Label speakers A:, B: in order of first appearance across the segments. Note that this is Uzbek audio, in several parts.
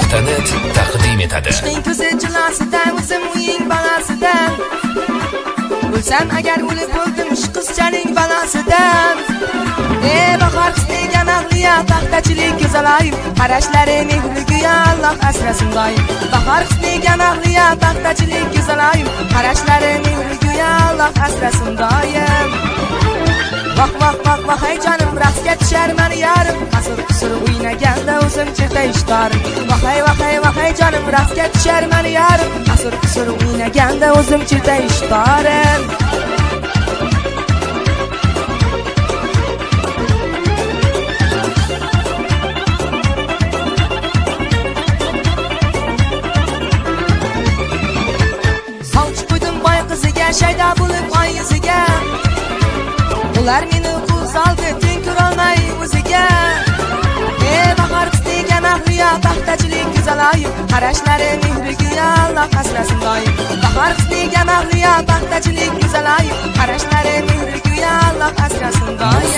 A: Mustava.net taqdim etadi.
B: Ishqing ko'zi jilosidan, o'zim uying balasidan. O'lsam agar o'lib o'ldim shu qizchaning balasidan. Bahor qisdegan ahliya paxtachilik go'zalayim, qarashlari mehriga Alloh asrasin doim. Bahor qisdegan ahliya paxtachilik go'zalayim, qarashlari mehriga Alloh asrasin doim. Vah vah vah vah hey canım rastga tushar mani yarim, qasr qisr o'ynaganda o'zim chirta ishtarim. Vah hey canım rastga tushar mani yarim, qasr qisr o'ynaganda o'zim chirta ishtarim. Sovchi qo'ydim boy qiziga, shayda bo'lib oy yuziga. Ular meni qo'l soldi, teng ko'rolmay o'ziga. Bahor qisdegan ahliya paxtachilik go'zalayim, qarashlari mehriga Alloh asrasin doim. Bahor qisdegan ahliya paxtachilik go'zalayim, qarashlari mehriga Alloh asrasin doim.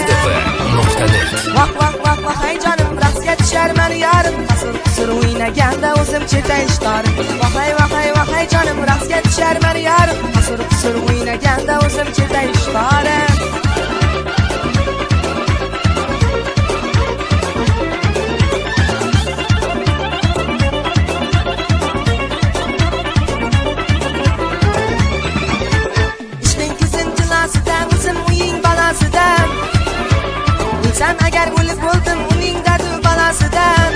A: Mustava.net
B: Vah vah vah vah hey canım rastga tushar mani yarim, qasr qisr o'ynaganda o'zim chirta ishtarim. Vah hey canım rastga tushar mani yarim, qasr qisr o'ynaganda o'zim chirta ishtarim. O'lsam agar o'lib o'ldim uning dardi balasidan.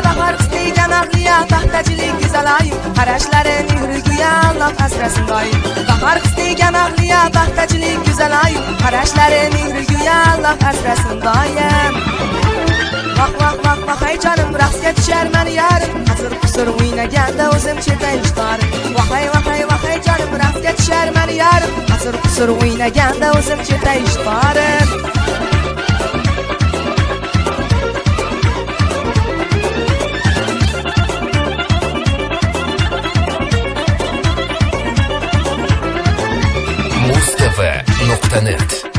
B: Bahor qisdegan ahliya paxtachilik go'zalayim, qarashlari mehriga Alloh asrasin doim. Bahor qisdegan ahliya paxtachilik go'zalayim, qarashlari mehriga Alloh asrasin doim. Vah vah vah vah hey canım rastga tushar mani yarim, qasr qisr o'ynaganda o'zim chirta ishtarim. Vah hey canım rastga tushar mani yarim, qasr qisr o'ynaganda o'zim chirta ishtarim.
A: Mustava.net